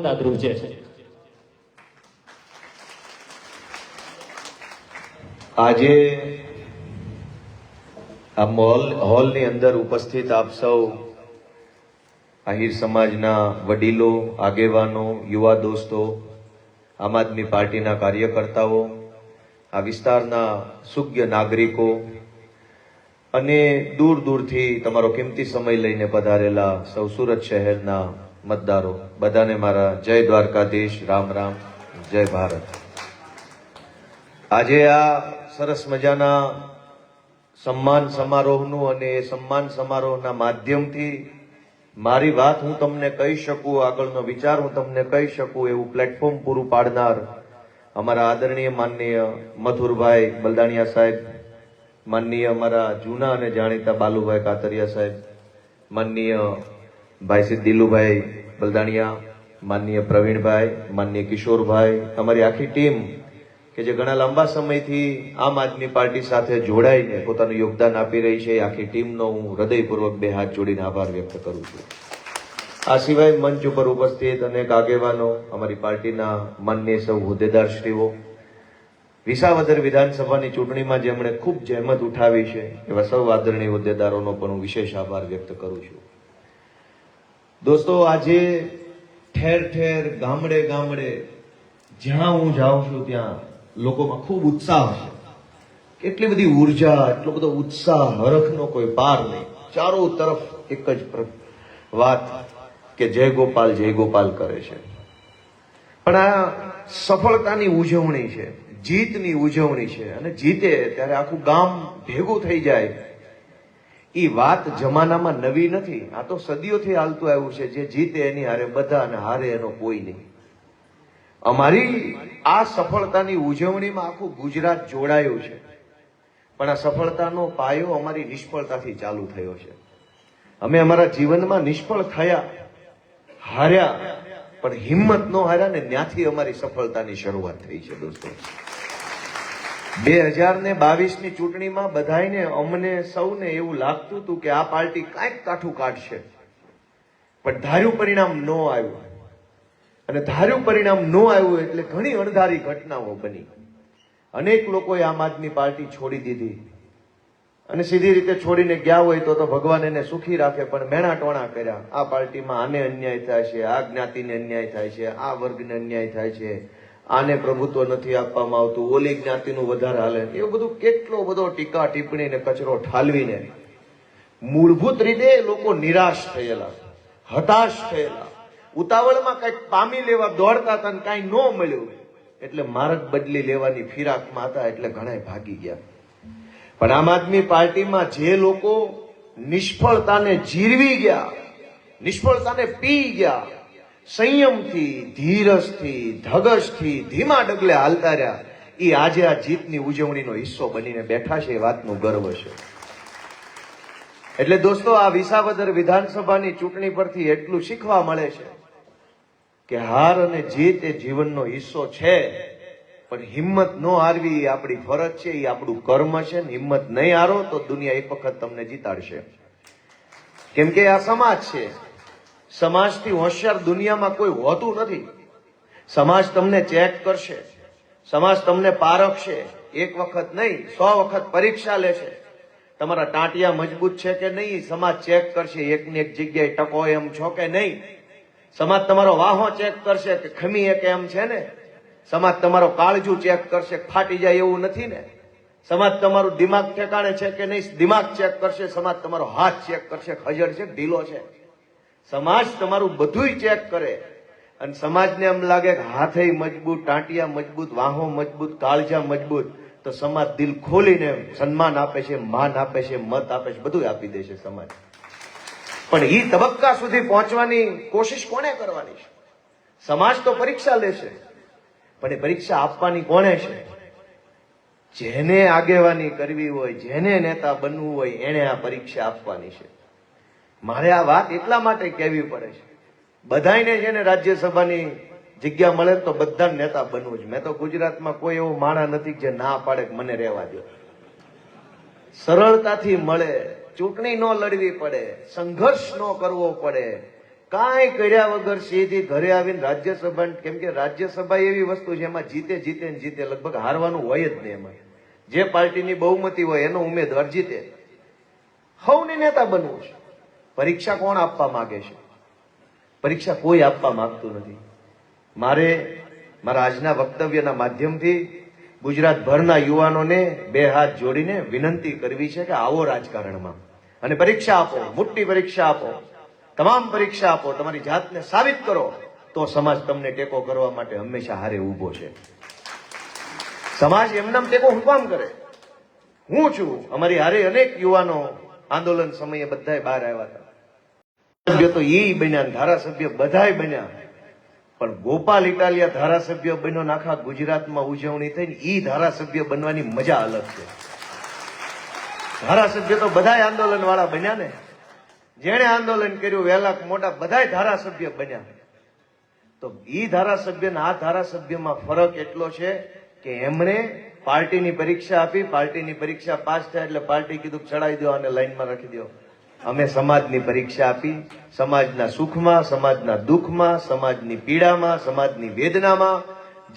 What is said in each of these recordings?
સફળતા ધ્રુજે છે। આજે આ હોલની અંદર ઉપસ્થિત આપ સૌ આહિર સમાજના વડીલો, આગેવાનો, યુવા દોસ્તો, આમ આદમી પાર્ટીના કાર્યકર્તાઓ, આ વિસ્તારના સુજ્ઞ નાગરિકો અને દૂર દૂરથી તમારો કિંમતી સમય લઈને પધારેલા સૌ સુરત શહેરના મતદારો, બધાને મારા જય દ્વારકાધીશ, રામ રામ, જય ભારત। આજે આ સરસ મજાના સન્માન સમારોહનું અને સન્માન સમારોહના માધ્યમથી મારી વાત હું તમને કહી શકું, આગળનો વિચાર હું તમને કહી શકું એવું પ્લેટફોર્મ પૂરું પાડનાર અમારા આદરણીય માનનીય મથુરભાઈ બલદાણિયા સાહેબ, માનનીય અમારા જૂના અને જાણીતા બાલુભાઈ કાતરિયા સાહેબ, માનનીય ભાઈ શ્રી દિલુભાઈ બલદાણિયા, માનનીય પ્રવીણભાઈ, માનનીય કિશોરભાઈ, અમારી આખી ટીમ કે જે ઘણા લાંબા સમયથી આમ આદમી પાર્ટી સાથે જોડાઈને પોતાનું યોગદાન આપી રહી છે, આખી ટીમનો હું હૃદયપૂર્વક બે હાથ જોડીને આભાર વ્યક્ત કરું છું। આ સિવાય મંચ ઉપર ઉપસ્થિત અનેક આગેવાનો, અમારી પાર્ટીના માનનીય સૌ હોદ્દેદારશ્રીઓ, વિસાવદર વિધાનસભાની ચૂંટણીમાં જેમણે ખૂબ જહેમત ઉઠાવી છે એવા સૌ આદરણીય હોદ્દેદારોનો પણ હું વિશેષ આભાર વ્યક્ત કરું છું। દોસ્તો, આજે ઠેર ઠેર, ગામડે ગામડે જ્યાં હું જાઉં છું ત્યાં લોકોમાં ખૂબ ઉત્સાહ છે, કેટલી બધી ઉર્જા, એટલો બધો ઉત્સાહ, હરખનો કોઈ પાર નહીં, ચારો તરફ એક જ વાત કે જય ગોપાલ કરે છે। પણ આ સફળતાની ઉજવણી છે, જીતની ઉજવણી છે, અને જીતે ત્યારે આખું ગામ ભેગું થઈ જાય એ વાત જમાનામાં નવી નથી, આ તો સદીઓથી હાલતું આવ્યું છે। જે જીતે એની હારે બધા અને હારે એનો કોઈ નહીં। અમારી આ સફળતાની ઉજવણીમાં આખું ગુજરાત જોડાયું છે, પણ આ સફળતાનો પાયો અમારી નિષ્ફળતાથી ચાલુ થયો છે। અમે અમારા જીવનમાં નિષ્ફળ થયા, હાર્યા, પણ હિંમત ન હાર્યા ને ત્યાંથી અમારી સફળતાની શરૂઆત થઈ છે। દોસ્તો, 2022ની ચૂંટણીમાં બધાને, અમને સૌને એવું લાગતું હતું કે આ પાર્ટી કાંઈક કાઠું કાઢશે, પણ ધાર્યું પરિણામ ન આવ્યું, અને ધાર્યું પરિણામ ન આવ્યું એટલે ઘણી અણધારી ઘટનાઓ બની। અનેક લોકોએ આમ આદમી પાર્ટી છોડી દીધી, અને સીધી રીતે છોડીને ગયા હોય તો ભગવાન એને સુખી રાખે, પણ મેણા ટોણા કર્યા। આ પાર્ટીમાં આને અન્યાય થાય છે, આ જ્ઞાતિને અન્યાય થાય છે, આ વર્ગને અન્યાય થાય છે, આને પ્રભુત્વ નથી આપવામાં આવતું, ઓલી જ્ઞાતિનું વધારે હાલે, એવું બધું કેટલો બધો ટીકા ટિપ્પણી ને કચરો ઠાલવીને મૂળભૂત રીતે લોકો નિરાશ થયેલા, હતાશ થયેલા, ઉતાવળમાં કંઈક પામી લેવા દોડતા હતા, કાંઈ ન મળ્યું એટલે માર્ગ બદલી લેવાની ફિરાકમાં હતા, એટલે ઘણા ભાગી ગયા। પણ આમ આદમી પાર્ટીમાં જે લોકો નિષ્ફળતાને જીરવી ગયા, નિષ્ફળતાને પી ગયા, સંયમથી, ધીરજથી, ધગશથી, ધીમા ડગલે હાલતા રહ્યા, એ આજે આ જીતની ઉજવણીનો હિસ્સો બનીને બેઠા છે, એ વાતનું ગર્વ છે। એટલે દોસ્તો, આ વિસાવદર વિધાનસભાની ચૂંટણી પરથી એટલું શીખવા મળે છે કે હાર અને જીત એ જીવનનો હિસ્સો છે, પણ હિંમત ન હારવી એ આપણી ફરજ છે, એ આપણું કર્મ છે। હિંમત નહીં હારો તો દુનિયા એક વખત તમને જીતાડશે, કેમ કે આ સમાજ છે, સમાજથી હોશિયાર દુનિયામાં કોઈ હોતું નથી। સમાજ તમને ચેક કરશે, સમાજ તમને પારખશે, એક વખત નહીં 100 વખત પરીક્ષા લેશે। તમારા ટાંટિયા મજબૂત છે કે નહીં સમાજ ચેક કરશે, એકની એક જગ્યાએ ટકો એમ છો કે નહીં। સમાજ તમારો વાહો ચેક કરશે કે ખમી એક એમ છે ને। સમાજ તમારો કાળજું ચેક કરશે, ફાટી જાય એવું નથી ને। સમાજ તમારું દિમાગ ઠેકાણે છે કે નહીં, દિમાગ ચેક કરશે। સમાજ તમારો હાથ ચેક કરશે, ખજડ છે ઢીલો છે। સમાજ તમારું બધુંય ચેક કરે, અને સમાજને એમ લાગે કે હાથે મજબૂત, ટાંટિયા મજબૂત, વાહો મજબૂત, કાળજા મજબૂત, તો સમાજ દિલ ખોલીને સન્માન આપે છે, માન આપે છે, મત આપે છે, બધું આપી દે છે સમાજ। પણ એ તબક્કા સુધી પહોંચવાની કોશિશ કોને કરવાની છે? સમાજ તો પરીક્ષા લેશે, પણ એ પરીક્ષા આપવાની કોને છે? જેને આગેવાની કરવી હોય, જેને નેતા બનવું હોય, એને આ પરીક્ષા આપવાની છે। મારે આ વાત એટલા માટે કહેવી પડે છે, બધાને છે ને રાજ્યસભાની જગ્યા મળે તો બધા નેતા બનવું છે। મેં તો ગુજરાતમાં કોઈ એવો માણા નથી જે ના પાડે કે મને રહેવા દો। સરળતાથી મળે, ચૂંટણી ન લડવી પડે, સંઘર્ષ ન કરવો પડે, કાંઈ કર્યા વગર સીધી ઘરે આવીને રાજ્યસભા, કેમ કે રાજ્યસભા એવી વસ્તુ છે એમાં જીતે જીતે ને જીતે, લગભગ હારવાનું હોય જ નહીં. એમાં જે પાર્ટીની બહુમતી હોય એનો ઉમેદવાર જીતે. સૌને નેતા બનવું છે. પરીક્ષા કોણ આપવા માંગે છે? પરીક્ષા કોઈ આપવા માંગતું નથી. મારે મારા આજના વક્તવ્યના માધ્યમથી ગુજરાતભરના યુવાનોને બે હાથ જોડીને વિનંતી કરવી છે કે આવો રાજકારણમાં અને પરીક્ષા આપો, મોટી પરીક્ષા આપો, તમામ પરીક્ષા આપો, તમારી જાતને સાબિત કરો, તો સમાજ તમને ટેકો કરવા માટે હંમેશા હારે ઉભો છે. સમાજ એમનામ ટેકો હું કામ કરે? હું છું, અમારી હારે અનેક યુવાનો આંદોલન સમયે બધાય બહાર આવ્યા હતા. સભ્ય તો એ બન્યા, ધારાસભ્ય બધાય બન્યા, પણ ગોપાલ ઇટાલિયા ધારાસભ્ય બન્યો, આખા ગુજરાતમાં ઉજવણી થઈને. ઈ ધારાસભ્ય બનવાની મજા અલગ છે. ધારાસભ્ય તો બધાય આંદોલન વાળા બન્યા ને, જેણે આંદોલન કર્યું વહેલા મોટા બધાય ધારાસભ્ય બન્યા. તો ઈ ધારાસભ્ય ને આ ધારાસભ્યમાં ફરક એટલો છે કે એમણે પાર્ટીની પરીક્ષા આપી, પાર્ટીની પરીક્ષા પાસ થાય એટલે પાર્ટી કીધું ચડાવી દો અને લાઈનમાં રાખી દો. અમે સમાજની પરીક્ષા આપી, સમાજના સુખમાં, સમાજના દુઃખમાં, સમાજની પીડામાં, સમાજની વેદનામાં,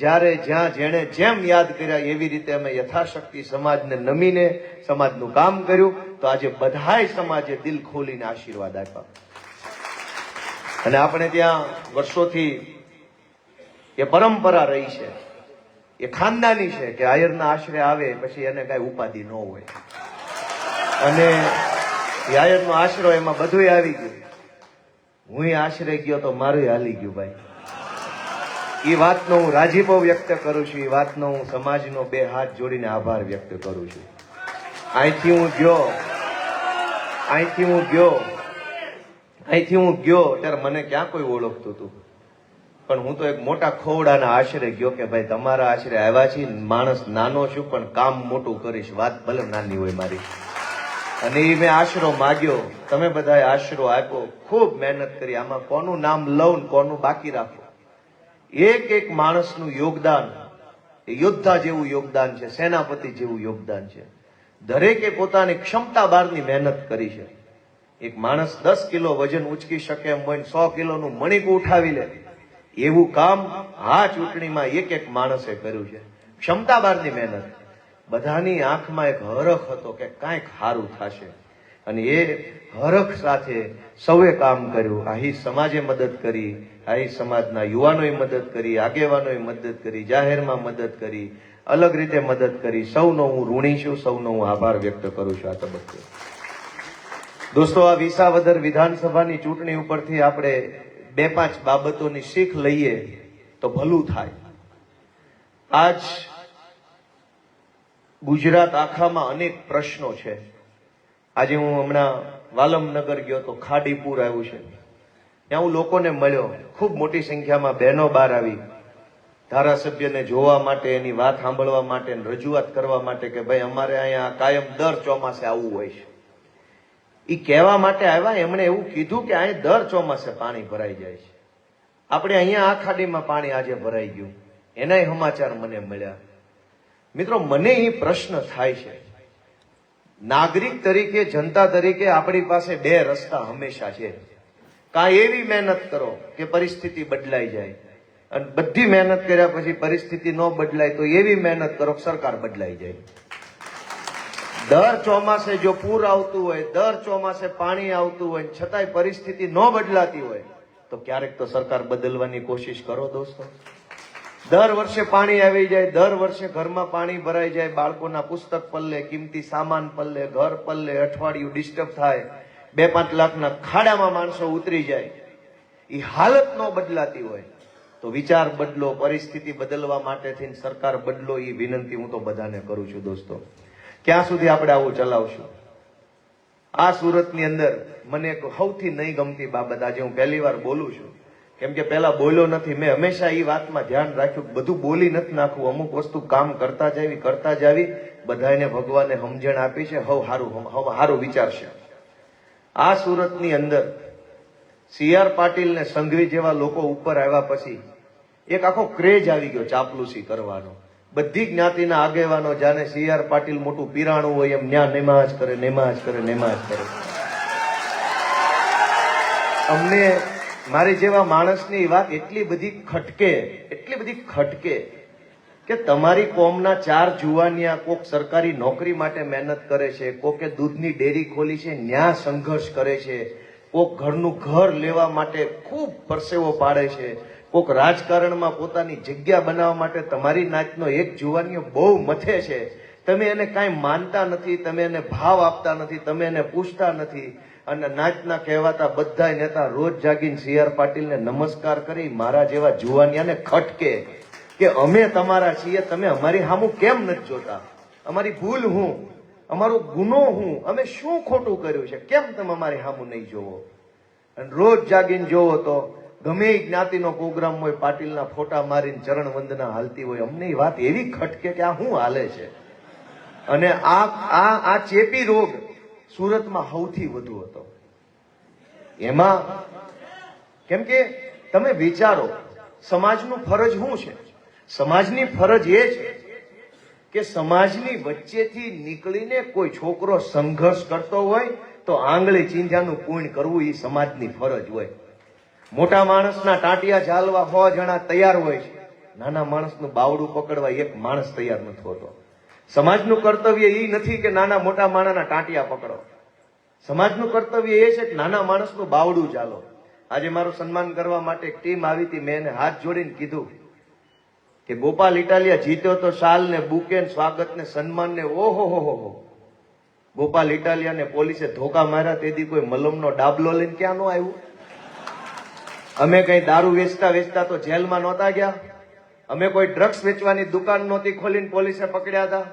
જ્યારે જ્યાં જેણે જેમ યાદ કર્યા એવી રીતે અમે યથાશક્તિ સમાજને નમીને સમાજનું કામ કર્યું. તો આજે બધાય સમાજે દિલ ખોલીને આશીર્વાદ આપ્યા. અને આપણે ત્યાં વર્ષોથી એ પરંપરા રહી છે, એ ખાનદાની છે કે આયરના આશરે આવે પછી એને કઈ ઉપાધિ ન હોય. અને આયરનો આશરો એમાં બધું આવી ગયું. હું આશરે ગયો તો મારું હાલી ગયું ભાઈ. એ વાતનો હું રાજીપો વ્યક્ત કરું છું. એ વાતનો હું સમાજનો બે હાથ જોડીને આભાર વ્યક્ત કરું છું. અહીંથી હું ગયો ત્યારે મને ક્યાં કોઈ ઓળખતું હતું, પણ હું તો એક મોટા ખોવડાના આશરે ગયો કે ભાઈ તમારા આશરે આવ્યા છીએ. માણસ નાનો છું પણ કામ મોટું કરીશ. વાત ભલે નાની હોય મારી. અને એ મેં આશરો માગ્યો, તમે બધાએ આશરો આપ્યો, ખૂબ મહેનત કરી. આમાં કોનું નામ લઉં ને કોનું બાકી રાખો. એક એક માણસનું યોગદાન એ યોદ્ધા જેવું યોગદાન છે, સેનાપતિ જેવું યોગદાન છે. દરેકે પોતાની ક્ષમતા બહારની મહેનત કરી છે. એક માણસ 10 કિલો વજન ઉચકી શકે એમ હોય, 100 કિલોનું મણિક ઉઠાવી લે, એવું કામ આ ચૂંટણીમાં એક એક માણસે કર્યું છે. ક્ષમતા બહારની મહેનત. બધાની આંખમાં એક હરખ હતો કે કાંઈક સારું થશે, અને એ હરખ સાથે સૌએ કામ કર્યું. આહી સમાજે મદદ કરી, આહી સમાજના યુવાનોએ મદદ કરી, આગેવાનોએ મદદ કરી, જાહેરમાં મદદ કરી, અલગ રીતે મદદ કરી. સૌનો હું ઋણી છું, સૌનો હું આભાર વ્યક્ત કરું છું. આ તબક્કે દોસ્તો, આ વિસાવદર વિધાનસભાની ચૂંટણી ઉપરથી આપણે 2-5 બાબતોની શીખ લઈએ તો ભલું થાય. આજ ગુજરાત આખામાં અનેક પ્રશ્નો છે. આજે હું હમણાં વાલમનગર ગયો તો ખાડીપુર આવ્યું છે, ત્યાં હું લોકોને મળ્યો. ખૂબ મોટી સંખ્યામાં બહેનો બહાર આવી ધારાસભ્યને જોવા માટે, એની વાત સાંભળવા માટે, રજૂઆત કરવા માટે કે ભાઈ અમારે અહીંયા કાયમ દર ચોમાસે આવવું હોય છે. એ કહેવા માટે આવ્યા. એમણે એવું કીધું કે અહીં દર ચોમાસે પાણી ભરાઈ જાય છે. આપણે અહીંયા આ ખાડીમાં પાણી આજે ભરાઈ ગયું, એનાય સમાચાર મને મળ્યા. મિત્રો, મને એ પ્રશ્ન થાય છે, નાગરિક તરીકે, જનતા તરીકે આપણી પાસે 2 રસ્તા હંમેશા છે. કાં એવી મહેનત કરો કે પરિસ્થિતિ બદલાઈ જાય, અને બધી મહેનત કર્યા પછી પરિસ્થિતિ ન બદલાય તો એવી મહેનત કરો કે સરકાર બદલાઈ જાય. દર ચોમાસે જો પૂર આવતું હોય, દર ચોમાસે પાણી આવતું હોય, છતાંય પરિસ્થિતિ ન બદલાતી હોય તો ક્યારેક તો સરકાર બદલવાની કોશિશ કરો દોસ્તો. દર વર્ષે પાણી આવી જાય, દર વર્ષે ઘરમાં પાણી ભરાઈ જાય, બાળકોના પુસ્તક પલ્લે, કિંમતી સામાન પલ્લે, ઘર પલ્લે, અઠવાડિયું ડિસ્ટર્બ થાય, 2-5 લાખના ખાડામાં માણસો ઉતરી જાય. એ હાલત ન બદલાતી હોય તો વિચાર બદલો, પરિસ્થિતિ બદલવા માટે થઈને સરકાર બદલો. એ વિનંતી હું તો બધાને કરું છું દોસ્તો. ક્યાં સુધી આપણે આવું ચલાવશું? આ સુરતની અંદર મને એક સૌથી નહીં ગમતી બાબત આજે હું પહેલી વાર બોલું છું, કેમ કે પહેલા બોલ્યો નથી. મેં હંમેશા એ વાતમાં ધ્યાન રાખ્યું, બધું બોલી નથી નાખવું. અમુક વસ્તુ કામ કરતા જાવી. બધાને ભગવાને સમજણ આપી છે, હારું વિચારશે. આ સુરતની અંદર CR પાટીલ ને સંઘવી જેવા લોકો ઉપર આવ્યા પછી એક આખો ક્રેઝ આવી ગયો ચાપલુસી કરવાનો. બધી જ્ઞાતિના આગેવાનો જાણે CR પાટીલ મોટું પીરાણું હોય એમ ન્યા નમાજ કરે. મારી જેવા માણસની વાત એટલી બધી ખટકે કે તમારી કોમના 4 જુવાનિયા કોક સરકારી નોકરી માટે મહેનત કરે છે, કોકે દૂધની ડેરી ખોલી છે ન્યા સંઘર્ષ કરે છે, કોક ઘરનું ઘર લેવા માટે ખૂબ પરસેવો પાડે છે, કોક રાજકારણમાં પોતાની જગ્યા બનાવવા માટે તમારી નાતનો એક જુવાનીઓ બહુ મથે છે. તમે એને કાંઈ માનતા નથી, તમે એને ભાવ આપતા નથી, તમે એને પૂછતા નથી. અને નાચના કહેવાતા બધા નેતા રોજ જાગીને CR પાટીલને નમસ્કાર કરી મારા જેવા જુવાનિયાને ખટકે કે અમે તમારા છીએ, તમે અમારી સામું કેમ નથી જોતા? અમારી ભૂલ હું, અમારો ગુનો હું, અમે શું ખોટું કર્યું છે, કેમ તમે અમારી સામું નહીં જોવો? અને રોજ જાગીને જોવો તો ગમે એ જ્ઞાતિનો પ્રોગ્રામ હોય, પાટીલના ફોટા મારીને ચરણ વંદના હાલતી હોય. અમને એ વાત એવી ખટકે કે આ શું હાલે છે? અને આ ચેપી રોગ સુરતમાં સૌથી વધુ હતો. એમાં કેમ કે તમે વિચારો, સમાજનું ફરજ શું છે? સમાજની ફરજ એ છે કે સમાજની વચ્ચેથી નીકળીને કોઈ છોકરો સંઘર્ષ કરતો હોય તો આંગળી ચીંધ્યાનું પૂર્ણ કરવું એ સમાજની ફરજ હોય. મોટા માણસના ટાંટિયા ઝાલવા 100 જણા તૈયાર હોય છે, નાના માણસનું બાવડું પકડવા એક માણસ તૈયાર નથી હોતો. સમાજનું કર્તવ્ય એ નથી કે નાના મોટા માણસના ટાંટિયા પકડો. સમાજનું કર્તવ્ય એ છે કે નાના માણસનું બાવડું ચાલો. આજે મારું સન્માન કરવા માટે એક ટીમ આવી હતી. મેં એને હાથ જોડીને કીધું કે ગોપાલ ઇટાલિયા જીત્યો તો શાલ ને બુકે ને સ્વાગત ને સન્માન ને ઓહો. ગોપાલ ઇટાલિયાને પોલીસે ધોકા માર્યા તેથી કોઈ મલમનો ડાબલો લઈને ક્યાં નો આવ્યું? અમે કઈ દારૂ વેચતા તો જેલમાં નહોતા ગયા? અમે કોઈ ડ્રગ્સ વેચવાની દુકાન નહોતી ખોલીને પોલીસે પકડ્યા હતા?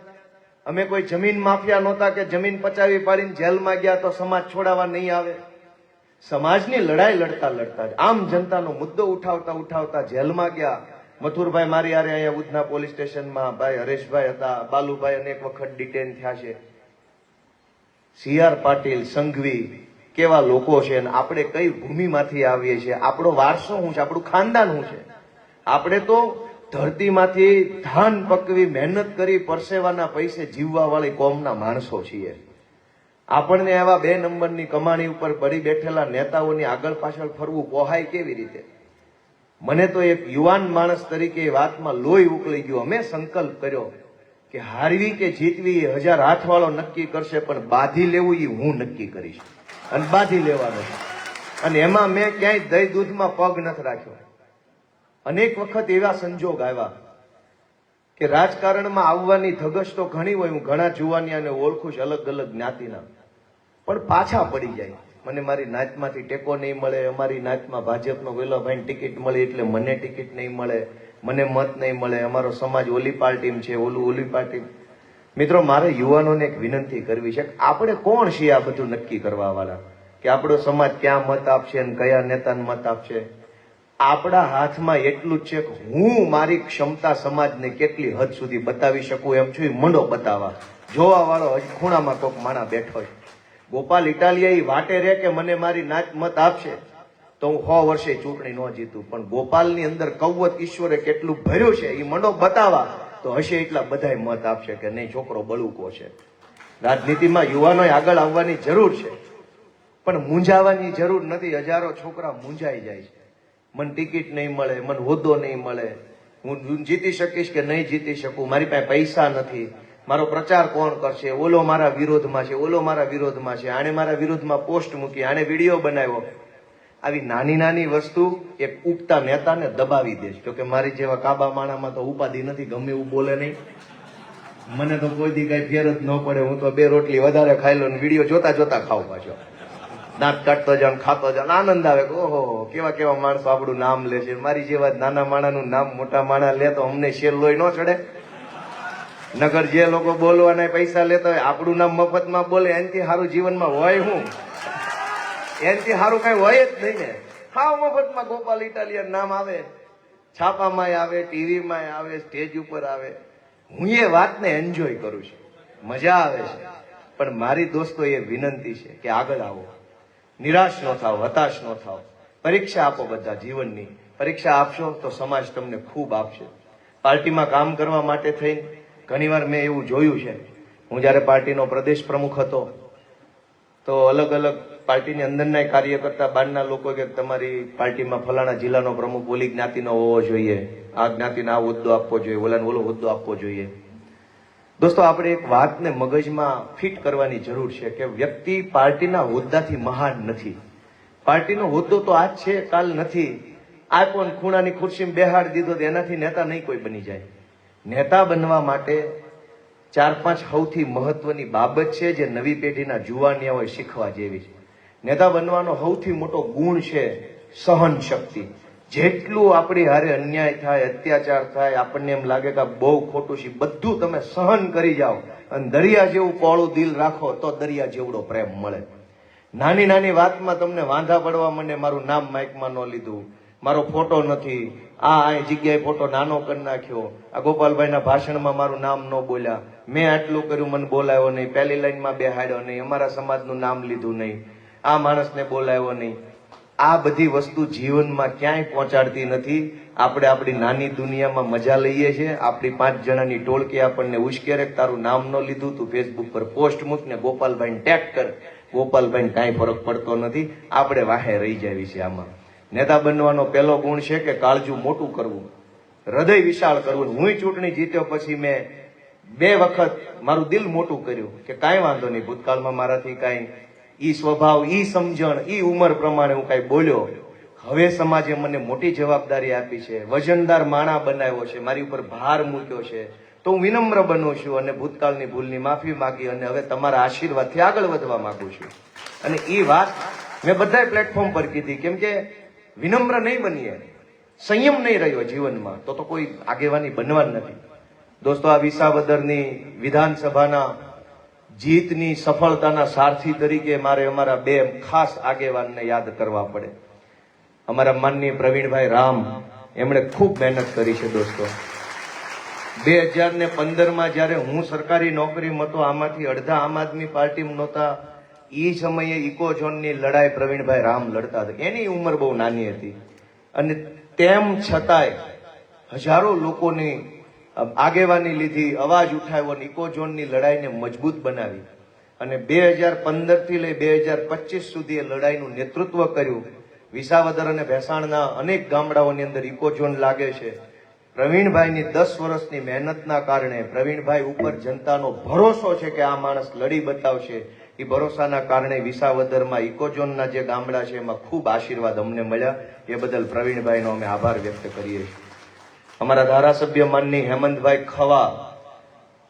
અમે કોઈ જમીન માફિયા નહોતા કે જમીન પચાવી પાડીને જેલમાં ગયા તો સમાજ છોડાવવા નહીં આવે? સમાજની લડાઈ લડતા આમ જનતાનો મુદ્દો ઉઠાવતા જેલમાં ગયા. મથુરભાઈ મારી હારે અહીંયા ઉધના પોલીસ સ્ટેશનમાં, ભાઈ હરેશભાઈ હતા, બાલુભાઈ અનેક વખત ડિટેન થયા છે. CR પાટીલ, સંઘવી કેવા લોકો છે અને આપણે કઈ ભૂમિમાંથી આવીએ છીએ, આપણો વારસો શું છે, આપણું ખાનદાન શું છે? આપણે તો ધરતીમાંથી ધાન પકવી મહેનત કરી પરસેવાના પૈસે જીવવા વાળી કોમના માણસો છીએ. આપણને આવા 2 નંબરની કમાણી ઉપર પડી બેઠેલા નેતાઓની આગળ પાછળ ફરવું પોહાય કેવી રીતે? મને તો એક યુવાન માણસ તરીકે એ વાતમાં લોહી ઉકળી ગયું. અમે સંકલ્પ કર્યો કે હારવી કે જીતવી એ 1000 હાથવાળો નક્કી કરશે, પણ બાંધી લેવું એ હું નક્કી કરીશ અને બાંધી લેવાનું. અને એમાં મેં ક્યાંય દહીં દૂધમાં પગ નથી રાખ્યો. અનેક વખત એવા સંજોગ આવ્યા કે રાજકારણમાં આવવાની ધગશ તો ઘણી હોય. હું ઘણા જુવાનિયાને ઓળખું છું અલગ અલગ જ્ઞાતિના, પણ પાછા પડી જાય. મને મારી નાતમાંથી ટેકો નહીં મળે, અમારી નાતમાં ભાજપનો વેલાભાઈને ટિકિટ મળી એટલે મને ટિકિટ નહીં મળે, મને મત નહીં મળે, અમારો સમાજ ઓલી પાર્ટીમાં છે, ઓલી પાર્ટી. મિત્રો, મારે યુવાનોને એક વિનંતી કરવી છે કે આપણે કોણ છીએ આ બધું નક્કી કરવા વાળા કે આપણો સમાજ ક્યાં મત આપશે અને કયા નેતાને મત આપશે? આપણા હાથમાં એટલું જ છે કે હું મારી ક્ષમતા સમાજને કેટલી હદ સુધી બતાવી શકું એમ છું. મંડો બતાવવા જોવા વાળો હજી ખૂણામાં કોક માણા બેઠો છે. ગોપાલ ઇટાલિયા એ વાટે રે કે મને મારી નાત મત આપશે તો હું 100 વર્ષે ચૂંટણી ન જીતું, પણ ગોપાલની અંદર કવત ઈશ્વરે કેટલું ભર્યું છે એ મંડો બતાવવા તો હશે એટલા બધાય મત આપશે કે નહીં છોકરો બળુકો છે. રાજનીતિમાં યુવાનોએ આગળ આવવાની જરૂર છે, પણ મૂંઝાવાની જરૂર નથી. હજારો છોકરા મૂંઝાઈ જાય છે. મને ટિકિટ નહીં મળે, મને હોદ્દો નહીં મળે, હું જીતી શકીશ કે નહીં જીતી શકું, મારી પાસે પૈસા નથી, મારો પ્રચાર કોણ કરશે, ઓલો મારા વિરોધમાં છે, ઓલો મારા વિરોધમાં છે, આણે મારા વિરોધમાં પોસ્ટ મૂકી, આણે વિડીયો બનાવ્યો. આવી નાની નાની વસ્તુ એક ઉગતા નેતાને દબાવી દે છે. જોકે મારી જેવા કાબા માણામાં તો ઉપાધિ નથી, ગમે એવું બોલે નહીં. મને તો કોઈ દી કઈ ફેર જ ન પડે. હું તો 2 રોટલી વધારે ખાઈ લો ને વિડીયો જોતા ખાવ પાછો. દાંત કાઢતો જાવ, ખાતો જાવ, આનંદ આવે કે ઓહો કેવા કેવા માણસો આપણું નામ લે છે. મારી જેવા નાના માણાનું નામ મોટા માણા લે તો અમને શેર લોહી ન ચડે? નગર જે લોકો બોલવાના પૈસા લેતા હોય આપણું નામ મફતમાં બોલે, એનાથી સારું જીવનમાં હોય હું? એનાથી સારું કઈ હોય જ નહીં ને. હા, મફતમાં ગોપાલ ઇટાલિયા નામ આવે, છાપામાં આવે, ટીવીમાં આવે, સ્ટેજ ઉપર આવે. હું એ વાતને એન્જોય કરું છું, મજા આવે છે. પણ મારી દોસ્તો એ વિનંતી છે કે આગળ આવો, નિરાશ ન થાવ, હતાશ ન થાવ. પરીક્ષા આપો, બધા જીવનની પરીક્ષા આપશો તો સમાજ તમને ખૂબ આપશે. પાર્ટીમાં કામ કરવા માટે થઈને ઘણીવાર મેં એવું જોયું છે. હું જયારે પાર્ટીનો પ્રદેશ પ્રમુખ હતો તો અલગ અલગ પાર્ટીની અંદરના કાર્યકર્તા બહારના લોકો કે તમારી પાર્ટીમાં ફલાણા જિલ્લાનો પ્રમુખ ઓલી જ્ઞાતિનો હોવો જોઈએ, આ જ્ઞાતિને આ હોદ્દો આપવો જોઈએ, ઓલાને ઓલો હોદ્દો આપવો જોઈએ. દોસ્તો, આપણે એક વાતને મગજમાં ફિટ કરવાની જરૂર છે કે વ્યક્તિ પાર્ટીના હોદ્દાથી મહાન નથી. પાર્ટીનો હોદ્દો તો આજ છે, કાલ નથી. આ પણ ખૂણાની ખુરશીમાં બેહાડી દીધો તો એનાથી નેતા નહીં કોઈ બની જાય. નેતા બનવા માટે 4-5 સૌથી મહત્વની બાબત છે જે નવી પેઢીના જુવાનિયા હોય શીખવા જેવી છે. નેતા બનવાનો સૌથી મોટો ગુણ છે સહન શક્તિ. જેટલું આપણી હારે અન્યાય થાય, અત્યાચાર થાય, આપણને એમ લાગે કે બહુ ખોટું છે, બધું તમે સહન કરી જાઓ અને દરિયા જેવું પોળું દિલ રાખો તો દરિયા જેવડો પ્રેમ મળે. નાની નાની વાતમાં તમને વાંધા પડવા મને, મારું નામ માઇકમાં ન લીધું, મારો ફોટો નથી, આ જગ્યાએ ફોટો નાનો કરી નાખ્યો, આ ગોપાલભાઈના ભાષણમાં મારું નામ ન બોલ્યા, મેં આટલું કર્યું મને બોલાવ્યો નહીં, પહેલી લાઈનમાં બેહાડ્યો નહીં, અમારા સમાજનું નામ લીધું નહીં, આ માણસને બોલાવ્યો નહીં. આ બધી વસ્તુ જીવનમાં ક્યાંય પહોંચાડતી નથી. આપણે આપણી નાની દુનિયામાં મજા લઈએ છીએ. આપણી 5 જણાની ટોળકી આપણને ઉશ્કેરે, તારું નામ ન લીધું, તું ફેસબુક પર પોસ્ટ મૂક ને ગોપાલભાઈને ટેગ કર. ગોપાલભાઈને કાંઈ ફરક પડતો નથી. આપણે વાહે રહી જાવી છે. આમાં નેતા બનવાનો પહેલો ગુણ છે કે કાળજું મોટું કરવું, હૃદય વિશાળ કરવું. હું ચૂંટણી જીત્યો પછી મેં 2 વખત મારું દિલ મોટું કર્યું કે કાંઈ વાંધો નહીં, ભૂતકાળમાં મારાથી કાંઈ ઈ સ્વભાવ, ઈ સમજણ, ઈ ઉંમર પ્રમાણે હું કાંઈ બોલ્યો. હવે સમાજે મને મોટી જવાબદારી આપી છે, વજનદાર માણા બનાવ્યો છે, મારી ઉપર ભાર મૂક્યો છે, તો હું વિનમ્ર બનું છું અને ભૂતકાળની ભૂલની માફી માંગી અને હવે તમારા આશીર્વાદથી આગળ વધવા માંગુ છું. અને ઈ વાત મેં બધા પ્લેટફોર્મ પર કીધી, કેમ કે વિનમ્ર નહીં બનીએ, સંયમ નહીં રહ્યો જીવનમાં તો કોઈ આગેવાની બનવા નથી. દોસ્તો, આ વિસાવદરની વિધાનસભાના જીતની સફળતાના સારથી તરીકે મારે અમારા 2 ખાસ આગેવાનને યાદ કરવા પડે. અમારા માનનીય પ્રવીણભાઈ રામ, એમણે ખૂબ મહેનત કરી છે. દોસ્તો, 2015માં જયારે હું સરકારી નોકરીમાં હતો, આમાંથી અડધા આમ આદમી પાર્ટીમાં નહોતા. એ સમયે ઇકો ઝોનની લડાઈ પ્રવીણભાઈ રામ લડતા હતા. એની ઉંમર બહુ નાની હતી અને તેમ છતાંય હજારો લોકોની આગેવાની લીધી, અવાજ ઉઠાવ્યો, ઇકો ઝોનની લડાઈને મજબૂત બનાવી અને 2015 થી લઈ 2025 સુધી એ લડાઈનું નેતૃત્વ કર્યું. વિસાવદર અને ભેસાણના અનેક ગામડાઓની અંદર ઇકો ઝોન લાગે છે. પ્રવીણભાઈની 10 વર્ષની મહેનતના કારણે પ્રવીણભાઈ ઉપર જનતાનો ભરોસો છે કે આ માણસ લડી બતાવશે. એ ભરોસાના કારણે વિસાવદરમાં ઇકો ઝોનના જે ગામડા છે એમાં ખૂબ આશીર્વાદ અમને મળ્યા. એ બદલ પ્રવીણભાઈનો અમે આભાર વ્યક્ત કરીએ છીએ. અમારા ધારાસભ્ય માનની હેમંતભાઈ ખવા,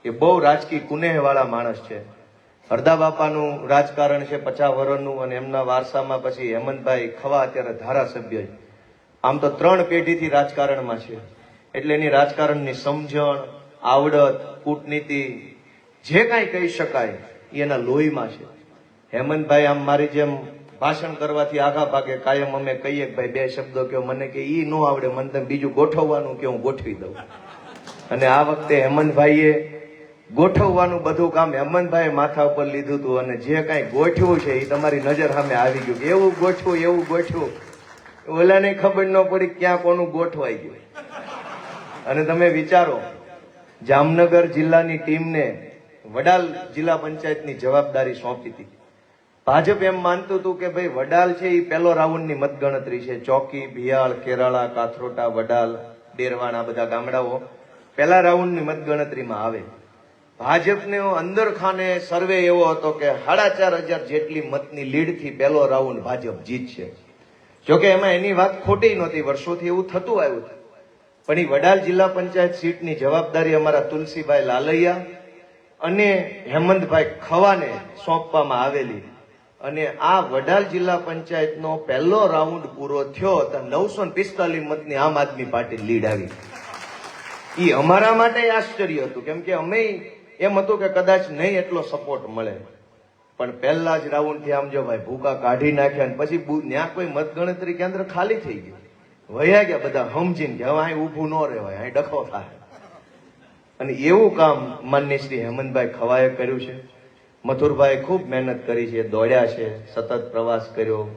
એ બહુ રાજકીય કુનેહવાળા માણસ છે. હરદા બાપાનું રાજકારણ છે 50 વર્ષનું અને એમના વારસામાં પછી હેમંતભાઈ ખવા અત્યારે ધારાસભ્ય છે. આમ તો 3 પેઢીથી રાજકારણમાં છે, એટલે એની રાજકારણની સમજણ, આવડત, કૂટનીતિ જે કાંઈ કહી શકાય એ એના લોહીમાં છે. હેમંતભાઈ આમ મારી જેમ ભાષણ કરવાથી આગા ભાગે કાયમ અમે કહીએ કે ભાઈ 2 શબ્દો કયો, મને કે ઈ ન આવડે, મને તમે બીજું ગોઠવવાનું કે હું ગોઠવી દઉં. અને આ વખતે હેમંતભાઈએ ગોઠવવાનું બધું કામ હેમંતભાઈએ માથા ઉપર લીધું હતું અને જે કાંઈ ગોઠવું છે એ તમારી નજર સામે આવી ગયું. એવું ગોઠવું, એવું ગોઠવું, ઓલાને ખબર ન પડી ક્યાં કોનું ગોઠવાઈ ગયું. અને તમે વિચારો, જામનગર જિલ્લાની ટીમને વડાલ જિલ્લા પંચાયતની જવાબદારી સોંપી હતી. ભાજપ એમ માનતું હતું કે ભાઈ વડાલ છે એ પહેલો રાઉન્ડની મતગણતરી છે. ચોકી, ભિયાળ, કેરાળા, કાથરોટા, વડાલ, ડેરવાણ, આ બધા ગામડાઓ પહેલા રાઉન્ડની મતગણતરીમાં આવે. ભાજપને અંદર ખાને સર્વે એવો હતો કે 4,500 જેટલી મતની લીડથી પહેલો રાઉન્ડ ભાજપ જીતશે. જોકે એમાં એની વાત ખોટી નહોતી, વર્ષોથી એવું થતું આવ્યું. પણ એ વડાલ જિલ્લા પંચાયત સીટની જવાબદારી અમારા તુલસીભાઈ લાલૈયા અને હેમંતભાઈ ખવાને સોંપવામાં આવેલી. અને આ વડાલ જિલ્લા પંચાયતનો પહેલો રાઉન્ડ પૂરો થયો તો 945 મતની આમ આદમી પાર્ટી લીડ આવી. એ અમારા માટે આશ્ચર્ય હતું, કેમ કે અમે એમ હતું કે કદાચ નહીં એટલો સપોર્ટ મળે. પણ પહેલા જ રાઉન્ડ થી આમ જો ભાઈ ભૂકા કાઢી નાખ્યા અને પછી ત્યાં કોઈ મતગણતરી કેન્દ્ર ખાલી થઈ ગયું. વયા ગયા બધા સમજીને કે હવે અહીં ઊભું ન રહેવાય, અહીં ડખો થાય. અને એવું કામ માનનીય શ્રી હેમંતભાઈ ખવાએ કર્યું છે. મથુરભાઈ ખૂબ મહેનત કરી છે, દોડ્યા છે, સતત પ્રવાસ કર્યો,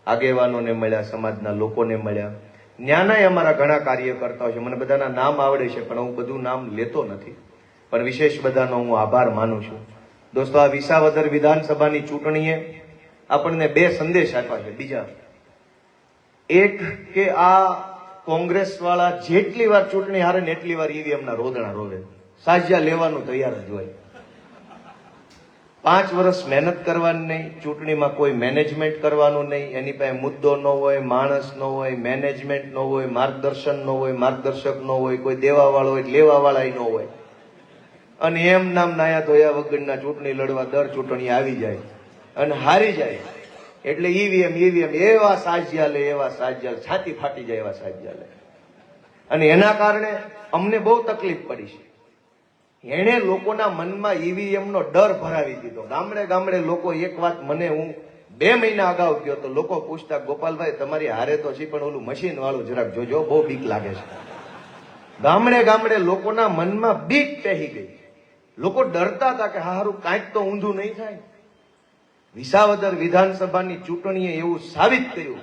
આગેવાનોને મળ્યા, સમાજના લોકોને મળ્યા. ન્યાનાય અમારા ઘણા કાર્યકર્તાઓ છે, મને બધાના નામ આવડે છે પણ હું બધું નામ લેતો નથી, પણ વિશેષ બધાનો હું આભાર માનું છું. દોસ્તો, આ વિસાવદર વિધાનસભાની ચૂંટણીએ આપણને બે સંદેશ આપ્યા છે. બીજા એક કે આ કોંગ્રેસ વાળા જેટલી વાર ચૂંટણી હારે ને એટલી વાર ઈવીએમ ના રોદણા રોવે, સાજ્યા લેવાનું તૈયાર જ હોય. 5 વર્ષ મહેનત કરવાની નહીં, ચૂંટણીમાં કોઈ મેનેજમેન્ટ કરવાનું નહીં, એની પાસે મુદ્દો ન હોય, માણસ ન હોય, મેનેજમેન્ટ ન હોય, માર્ગદર્શન ન હોય, માર્ગદર્શક ન હોય, કોઈ દેવા વાળો હોય, લેવા વાળા ન હોય, અને એમ નામ નાયા ધોયા વગરના ચૂંટણી લડવા દર ચૂંટણી આવી જાય અને હારી જાય એટલે ઈવીએમ એવા સાજ્યા લે, એવા સાજ્યા લે, છાતી ફાટી જાય એવા સાજ્યા લે. અને એના કારણે અમને બહુ તકલીફ પડી છે. એણે લોકોના મનમાં ઈવીએમ નો ડર ભરાવી દીધો. ગામડે ગામડે લોકો, એક વાત મને, હું 2 મહિના અગાઉ ગયો તો લોકો પૂછતા, ગોપાલભાઈ તમારી હારે તો છે પણ ઓલું મશીન વાળું જરાક જોજો, બહુ બીક લાગે છે. ગામડે ગામડે લોકોના મનમાં બીક પહેરી ગઈ. લોકો ડરતા હતા કે હારું કાંઈક તો ઊંધું નહીં થાય. વિસાવદર વિધાનસભાની ચૂંટણીએ એવું સાબિત કર્યું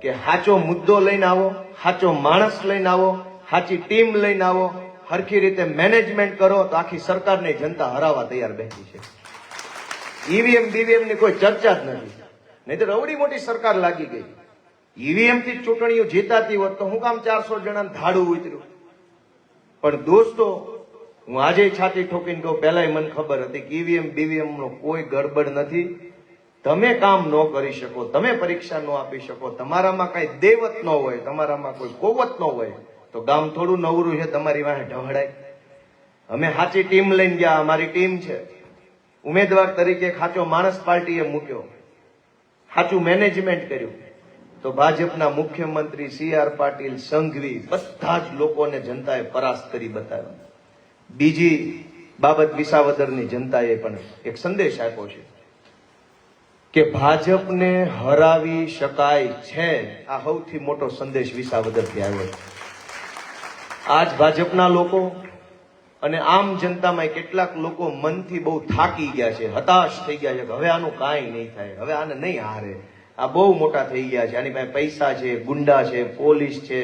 કે સાચો મુદ્દો લઈને આવો, સાચો માણસ લઈને આવો, સાચી ટીમ લઈને આવો, હરખી રીતે મેનેજમેન્ટ કરો તો આખી સરકારને જનતા હરાવવા તૈયાર બેઠી છે. ઈવીએમ ની કોઈ ચર્ચા જ નથી. નહીં તો રવડી મોટી સરકાર લાગી ગઈ. ઈવીએમ થી ચૂંટણીઓ જીતાતી હોત તો હું કામ 400 જણાને ધાડું ઉતર્યું. પણ દોસ્તો, હું આજે છાતી ઠોકીને કહું, પહેલા મને ખબર હતી કે ઈવીએમ નો કોઈ ગડબડ નથી. તમે કામ ન કરી શકો, તમે પરીક્ષા ન આપી શકો, તમારામાં કઈ દેવત ન હોય, તમારામાં કોઈ કોવત ન હોય તો ગામ થોડું નવરું છે તમારી વાહે ઢવડાય. અમે સાચી ટીમ લઈને ગયા, અમારી ટીમ છે. ઉમેદવાર તરીકે સાચો માણસ પાર્ટીએ મૂક્યો, સાચું મેનેજમેન્ટ કર્યું તો ભાજપના મુખ્યમંત્રી CR પાટીલ, સંઘવી, બધા જ લોકોને જનતાએ પરાસ્ત કરી બતાવ્યા. બીજી બાબત, વિસાવદરની જનતાએ પણ એક સંદેશ આપ્યો છે કે ભાજપને હરાવી શકાય છે. આ સૌથી મોટો સંદેશ વિસાવદરથી આવ્યો છે. આજ ભાજપના લોકો અને આમ જનતામાં કેટલાક લોકો મનથી બહુ થાકી ગયા છે, હતાશ થઈ ગયા છે કે હવે આનું કાંઈ નહીં થાય, હવે આને નહીં હારે, આ બહુ મોટા થઈ ગયા છે, આની પાસે પૈસા છે, ગુંડા છે, પોલીસ છે,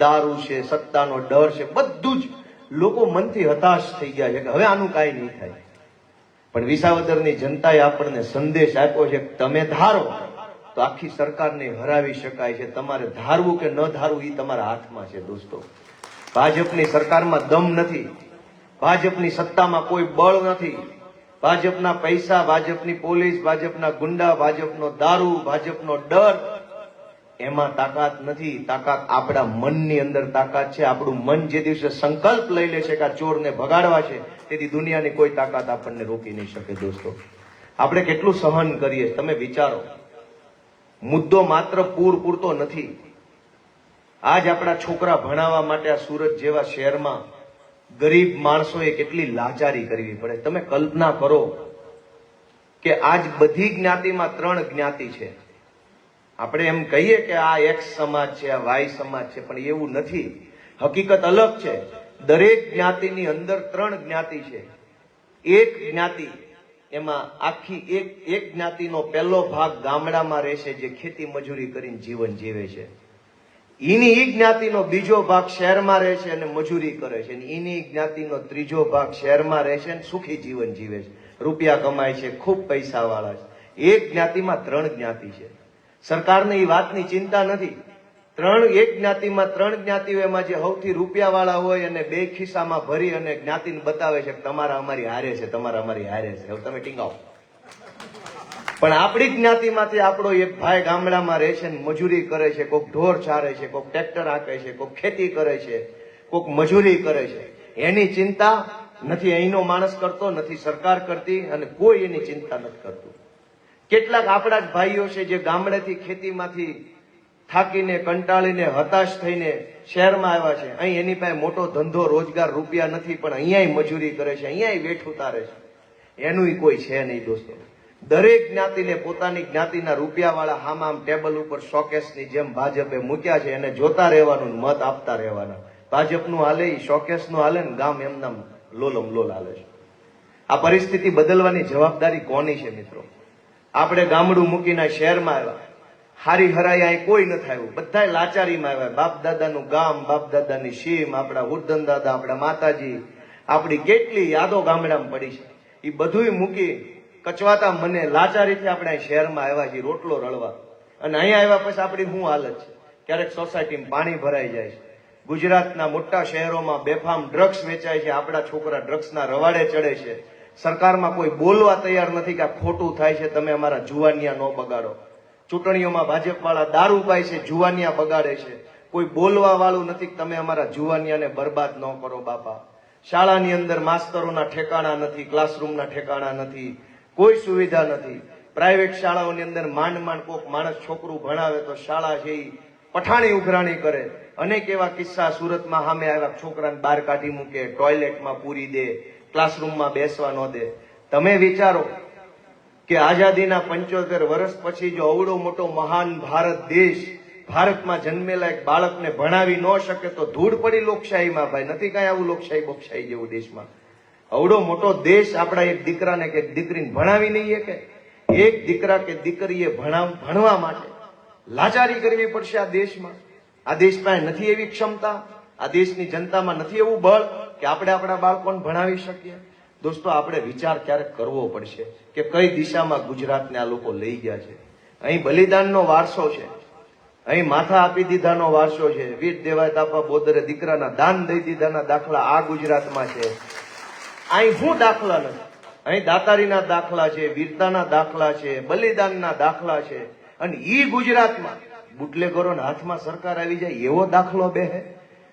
દારૂ છે, સત્તાનો ડર છે, બધું જ લોકો મનથી હતાશ થઈ ગયા છે કે હવે આનું કાંઈ નહીં થાય. પણ વિસાવદરની જનતાએ આપણને સંદેશ આપ્યો છે કે તમે ધારો તો આખી સરકારને હરાવી શકાય છે. તમારે ધારવું કે ન ધારવું એ તમારા હાથમાં છે. દોસ્તો, ભાજપની સરકારમાં દમ નથી, ભાજપની સત્તામાં કોઈ બળ નથી, ભાજપના પૈસા, ભાજપની પોલીસ, ભાજપના ગુંડા, ભાજપનો દારૂ, ભાજપનો ડર, એમાં તાકાત નથી. તાકાત આપણા મનની અંદર તાકાત છે. આપણું મન જે દિવસે સંકલ્પ લઈ લે છે કે આ ચોરને ભગાડવા છે, તેથી દુનિયાની કોઈ તાકાત આપણને રોકી નહીં શકે. દોસ્તો, આપણે કેટલું સહન કરીએ તમે વિચારો. મુદ્દો માત્ર પૂરતો નથી. આજ આપણા છોકરા ભણાવવા માટે આ સુરત જેવા શહેરમાં ગરીબ માણસોએ કેટલી લાચારી કરવી પડે. તમે કલ્પના કરો કે આજ બધી જ્ઞાતિમાં 3 જ્ઞાતિ છે. આપણે એમ કહીએ કે આ X સમાજ છે, આ Y સમાજ છે, પણ એવું નથી. હકીકત અલગ છે. દરેક જ્ઞાતિની અંદર 3 જ્ઞાતિ છે. એક જ્ઞાતિ, એમાં આખી એક જ્ઞાતિનો પહેલો ભાગ ગામડામાં રહેશે, જે ખેતી મજૂરી કરીને જીવન જીવે છે. એની ઈ જ્ઞાતિનો બીજો ભાગ શહેરમાં રહે છે અને મજૂરી કરે છે. એની જ્ઞાતિનો ત્રીજો ભાગ શહેરમાં રહે છે અને સુખી જીવન જીવે છે, રૂપિયા કમાય છે, ખૂબ પૈસા વાળા છે. એક જ્ઞાતિમાં 3 જ્ઞાતિ છે. સરકારને એ વાતની ચિંતા નથી. એક જ્ઞાતિમાં 3 જ્ઞાતિઓ, એમાં જે સૌથી રૂપિયા વાળા હોય અને 2 ખિસ્સામાં ભરી અને જ્ઞાતિને બતાવે છે કે તમારા અમારી હારે છે, તમારા અમારી હારે છે, હવે તમે ટીંગાવો. પણ આપણી જ્ઞાતિમાંથી આપણો એક ભાઈ ગામડામાં રહે છે, મજૂરી કરે છે, કોઈક ઢોર ચારે છે, કોઈક ટ્રેક્ટર હાંકે છે, કોઈક ખેતી કરે છે, કોઈક મજૂરી કરે છે. એની ચિંતા નથી અહીંનો માણસ કરતો, નથી સરકાર કરતી, અને કોઈ એની ચિંતા નથી કરતું. કેટલાક આપણા જ ભાઈઓ છે જે ગામડેથી ખેતીમાંથી થાકીને, કંટાળીને, હતાશ થઈને શહેરમાં આવ્યા છે. અહીં એની પાસે મોટો ધંધો, રોજગાર, રૂપિયા નથી, પણ અહીંયા મજૂરી કરે છે, અહીંયા વેઠ ઉતારે છે. એનું કોઈ છે નહીં. દોસ્તો, દરેક જ્ઞાતિને પોતાની જ્ઞાતિના રૂપિયા વાળા હામ આમ ટેબલ ઉપર શોકેસની જેમ ભાજપે મૂક્યા છે. એને જોતા રહેવાનું, મત આપતા રહેવાના. ભાજપનું હાલે, શોકેસનું હાલે ને ગામ એમના લોલમ લોલ હાલે છે. આ પરિસ્થિતિ બદલવાની જવાબદારી કોની છે મિત્રો? આપણે ગામડું મૂકીને શહેરમાં આવ્યા, હારી હરાઈ અહીં કોઈ નથી આવ્યું, બધા લાચારીમાં આવ્યા. બાપ દાદાનું ગામ, બાપ દાદાની સીમ, આપણા ઉર્ધન દાદા, આપણા માતાજી, આપણી કેટલી યાદો ગામડામાં પડી છે. એ બધું મૂકી કચવાતા મને લાચારીથી આપણે અહીં શહેરમાં આવ્યા છીએ રોટલો રળવા, અને અહીંયા આવ્યા પછી આપણી શું હાલત છે? ક્યારેક સોસાયટીમાં પાણી ભરાઈ જાય છે, ગુજરાતના મોટા શહેરોમાં બેફામ ડ્રગ્સ વેચાય છે, આપણા છોકરા ડ્રગ્સના રવાડે ચડે છે, સરકારમાં કોઈ બોલવા તૈયાર નથી કે આ ખોટું થાય છે, તમે અમારા જુવાનિયા ન બગાડો. ચૂંટણીઓમાં ભાજપ વાળા દારૂ પાય છે, જુવાનિયા બગાડે છે, કોઈ બોલવા વાળું નથી કે તમે અમારા જુવાનિયાને બરબાદ ન કરો બાપા. શાળાની અંદર માસ્તરોના ઠેકાણા નથી, ક્લાસરૂમના ઠેકાણા નથી, કોઈ સુવિધા નથી. પ્રાઇવેટ શાળાઓની અંદર માંડ માંડ કોક માણસ છોકરું ભણાવે તો શાળા છે ઈ પઠાણી ઉઘરાણી કરે. અનેક એવા કિસ્સા સુરતમાં સામે આવ્યા, છોકરાને બહાર કાઢી મૂકે, ટોયલેટમાં પૂરી દે, ક્લાસરૂમમાં બેસવા ન દે. તમે વિચારો કે આઝાદીના 75 વર્ષ પછી જો અવડો મોટો મહાન ભારત દેશ, ભારતમાં જન્મેલા એક બાળકને ભણાવી ન શકે તો ધૂળ પડી લોકશાહીમાં. ભાઈ નથી કાંઈ આવું લોકશાહી બોકશાહી જેવું દેશમાં. અવડો મોટો દેશ આપણા એક દીકરાને કે દીકરીને ભણાવી નહીં કે એક દીકરા કે દીકરીએ ભણવા માટે લાચારી કરવી પડશે આ દેશમાં. આ દેશ પાસે નથી એવી ક્ષમતા, આ દેશની જનતામાં નથી એવું બળ કે આપણે આપણા બાળકોને ભણાવી શકીએ. દોસ્તો, આપણે વિચાર ક્યારેક કરવો પડશે કે કઈ દિશામાં ગુજરાતને આ લોકો લઈ ગયા છે. અહીં બલિદાનનો વારસો છે, અહીં માથા આપી દીધાનો વારસો છે, વીર દેવાય તાપા બોદરે દીકરાના દાન દઈ દીધાના દાખલા આ ગુજરાતમાં છે. અહીં શું દાખલા નથી? અહીં દાતારીના દાખલા છે, વીરતાના દાખલા છે, બલિદાનના દાખલા છે. અને ઈ ગુજરાતમાં બુટલેગરોના હાથમાં સરકાર આવી જાય એવો દાખલો બેહે,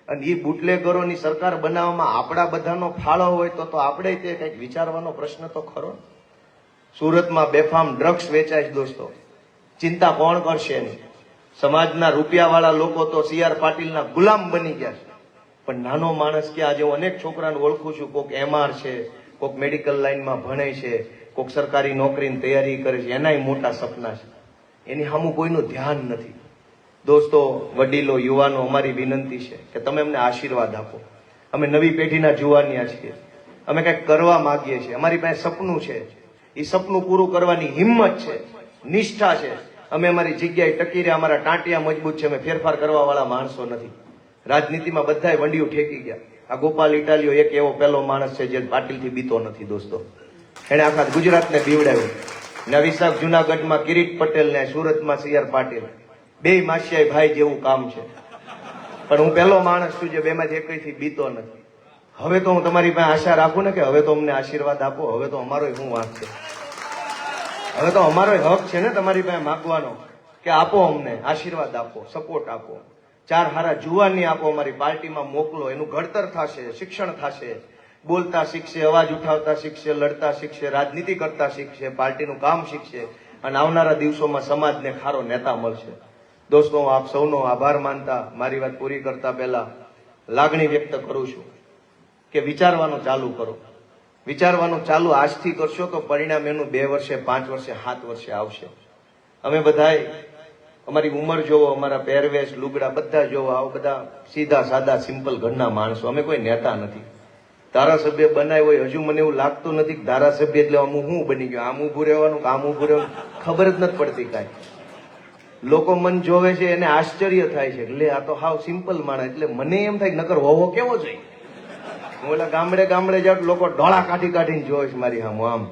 અને ઈ બુટલેગરોની સરકાર બનાવવામાં આપણા બધાનો ફાળો હોય તો આપણે તે કંઈક વિચારવાનો પ્રશ્ન તો ખરો. સુરતમાં બેફામ ડ્રગ્સ વેચાય છે દોસ્તો, ચિંતા કોણ કરશે એની? સમાજના રૂપિયાવાળા લોકો તો CR પાટીલના ગુલામ બની ગયા છે. પણ નાનો માણસ કે આજે હું અનેક છોકરાને ઓળખું છું, કોક MR છે, કોક મેડિકલ લાઈનમાં ભણે છે, કોક સરકારી નોકરીની તૈયારી કરે છે, એનાય મોટા સપના છે, એની સામું કોઈનું ધ્યાન નથી. દોસ્તો, વડીલો, યુવાનો, અમારી વિનંતી છે કે તમે અમને આશીર્વાદ આપો. અમે નવી પેઢીના જુવાનિયા છીએ, અમે કંઈક કરવા માંગીએ છીએ, અમારી પાસે સપનું છે, એ સપનું પૂરું કરવાની હિંમત છે, નિષ્ઠા છે. અમે અમારી જગ્યાએ ટકી રહ્યા, અમારા ટાંટિયા મજબૂત છે, અમે ફેરફાર કરવા વાળા માણસો નથી. રાજનીતિમાં બધાય વંડિયું ઠેકી ગયા. આ ગોપાલ ઇટાલિયો એક એવો પહેલો માણસ છે જે પાટીલથી બીતો નથી દોસ્તો. એને આખા ગુજરાતને બીવડાવ્યું. નવી સાહેબ જુનાગઢમાં કિરીટ પટેલ ને સુરતમાં CR પાટીલ, બે માસિયાઈ ભાઈ જેવું કામ છે. પણ હું પહેલો માણસ છું જે બેમાંથી એકથી બીતો નથી. હવે તો હું તમારી પાસે આશા રાખું ને કે હવે તો અમને આશીર્વાદ આપો. હવે તો અમારો શું વાંક છે? હવે તો અમારો હક છે ને તમારી પાસે માગવાનો કે આપો, અમને આશીર્વાદ આપો, સપોર્ટ આપો, ચાર હારા જુવાની આપો, અમારી પાર્ટીમાં મોકલો. એનું ઘડતર થશે, શિક્ષણ થશે, બોલતા શીખશે, અવાજ ઉઠાવતા શીખશે, લડતા શીખશે, રાજનીતિ કરતા શીખશે, પાર્ટીનું કામ શીખશે, અને આવનારા દિવસોમાં સમાજને ખારો નેતા મળશે. દોસ્તો, હું આપ સૌનો આભાર માનતા મારી વાત પૂરી કરતા પહેલા લાગણી વ્યક્ત કરું છું કે વિચારવાનું ચાલુ કરો. વિચારવાનું ચાલુ આજથી કરશો તો પરિણામ એનું 2 વર્ષે, 5 વર્ષે, 7 વર્ષે આવશે. અમે બધાય અમારી ઉંમર જોવો, અમારા પહેરવેશ, લુગડા બધા જોવો, આવા બધા સીધા સાદા સિમ્પલ ઘરના માણસો. અમે કોઈ નેતા નથી. ધારાસભ્ય બનાવ્યો હોય, હજુ મને એવું લાગતું નથી કે ધારાસભ્ય એટલે આમ હું બની ગયો, આમ ઉભું રહેવાનું કે આમ ઉભું રહેવાનું, ખબર જ નથી પડતી કાંઈ. લોકો મન જોવે છે એને આશ્ચર્ય થાય છે, એટલે આ તો હાવ સિમ્પલ માણસ. એટલે મને એમ થાય નકર હોવો કેવો જોઈએ. હું એટલે ગામડે જાઉં લોકો ડોળા કાઢીને જોવે છે મારી આમ આમ.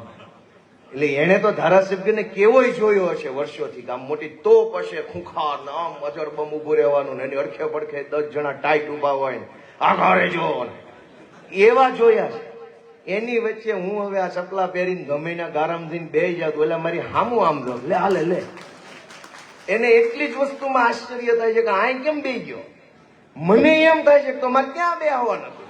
એટલે એને તો ધારાસભ્યને કેવોય જોયો હશે વર્ષોથી, આમ મોટી તોપ હશે, ખૂંખાર આમ અજરબમ ઉભું રહેવાનું, એની અડખે પડખે 10 જણા ટાઈટ ઉભા હોય ને આઘારે જો એવા જોયા છે. એની વચ્ચે હું હવે આ ચપલા પહેરીને ગમેના ગારામ થઈને બેહી જાઉં એટલે મારી હામું આમ જો લે હાલે લે. એને એટલી જ વસ્તુમાં આશ્ચર્ય થાય છે કે આ કેમ બેહી ગયો. મને એમ થાય છે કે તો મારે ક્યાં બેહવાનું હતું.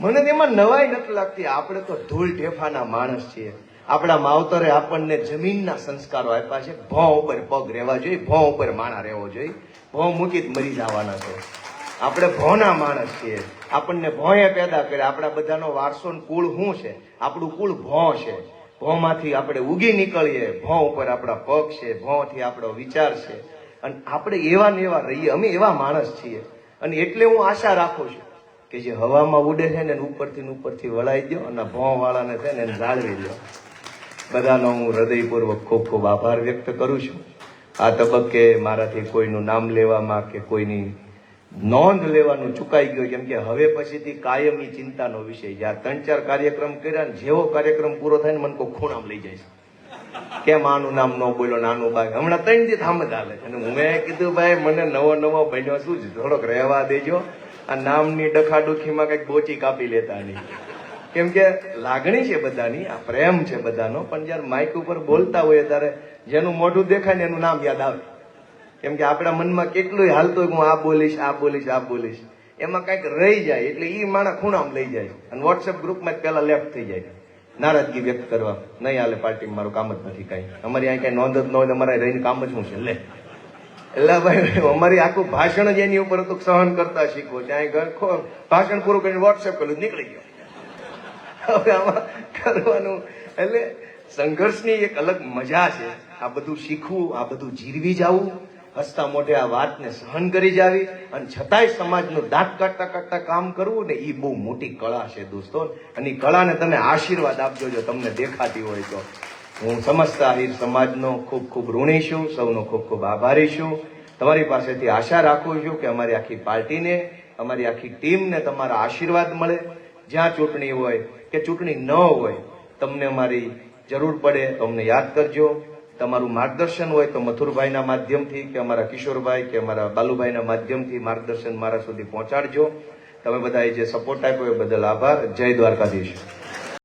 મને તેમાં નવાઈ નથી લાગતી. આપણે તો ધૂળ ઢેફાના માણસ છીએ. આપણા માવતરે આપણને જમીનના સંસ્કારો આપ્યા છે. ભોં ઉપર પગ રહેવા જોઈએ, ભોં ઉપર માણા રહેવો જોઈએ. ભોં મૂકી જ મરી જવાના છે. આપણે ભોંના માણસ છીએ. આપણને ભોંએ પેદા કર્યા. આપણા બધાનો વારસો કુળ શું છે? આપણું કુળ ભોં છે. ભોંમાંથી આપણે ઉગી નીકળીએ. ભોં ઉપર આપણા પગ છે, ભોંથી આપણો વિચાર છે, અને આપણે એવા ને એવા રહીએ. અમે એવા માણસ છીએ. અને એટલે હું આશા રાખું છું કે જે હવામાં ઉડે છે ને ઉપરથી વળાઈ દો, અને ભોં વાળાને છે ને જાળવી દો. બધાનો હું હૃદયપૂર્વક ખૂબ ખૂબ આભાર વ્યક્ત કરું છું. આ તબક્કે મારાથી કોઈનું નામ લેવામાં કે કોઈની નોંધ લેવાનું ચૂકાઈ ગયો, કેમ કે હવે પછીથી કાયમી ચિંતાનો વિષય છે. આ 3-4 કાર્યક્રમ કર્યા ને જેવો કાર્યક્રમ પૂરો થાય ને મને કોઈ ખૂણામ લઈ જાય છે, કેમ આનું નામ ન બોલ્યો, નાનું બાગ. હમણાં 3 દી થામ જ હાલે. અને મેં કીધું ભાઈ મને નવો બન્યો શું છે, થોડોક રહેવા દેજો. આ નામની ડખાડુખીમાં કઈક બોચી કાપી લેતા નહીં, કેમ કે લાગણી છે બધાની, આ પ્રેમ છે બધાનો. પણ જયારે માઇક ઉપર બોલતા હોય ત્યારે જેનું મોઢું દેખાય ને એનું નામ યાદ આવે, કેમ કે આપણા મનમાં કેટલું હાલતું હોય, હું આ બોલીશ, એમાં કઈક રહી જાય એટલે ઈ માણસ ખૂણામ લઈ જાય અને વોટ્સએપ ગ્રુપમાં જ પેલા લેફ્ટ થઈ જાય, નારાજગી વ્યક્ત કરવા. નહીં હાલે પાર્ટીમાં, મારું કામ જ નથી કઈ, અમારી અહીં કઈ નોંધ જ ન હોય, અમારે રહીને કામ જ શું છે. એટલે ભાઈ અમારી આખું ભાષણ જ એની ઉપર હતું, સહન કરતા શીખવો. ત્યાં ભાષણ પૂરું કરીને વોટ્સએપ કર્યું, નીકળી ગયો. હવે આમાં કરવાનું એટલે સંઘર્ષની એક અલગ મજા છે. આ બધું શીખવું, આ બધું જીરવી જવું, હસતા મોઢે આ વાતને સહન કરી જાવી અને છતાંય સમાજનું દાંત કાઢતા કામ કરવું ને, એ બહુ મોટી કળા છે દોસ્તો. અને એ કળાને તમે આશીર્વાદ આપજો જો તમને દેખાતી હોય તો. હું સમસ્ત આહિર સમાજનો ખૂબ ખૂબ ઋણી છું, સૌનો ખૂબ ખૂબ આભારી છું. તમારી પાસેથી આશા રાખું છું કે અમારી આખી પાર્ટીને, અમારી આખી ટીમને તમારા આશીર્વાદ મળે. જ્યાં ચૂંટણી હોય કે ચૂંટણી ન હોય, તમને અમારી જરૂર પડે તો અમને યાદ કરજો. તમારું માર્ગદર્શન હોય તો મથુરભાઈના માધ્યમથી કે અમારા કિશોરભાઈ કે અમારા બાલુભાઈના માધ્યમથી માર્ગદર્શન મારા સુધી પહોંચાડજો. તમે બધાએ જે સપોર્ટ આપ્યો એ બદલ આભાર. જય દ્વારકાધીશ.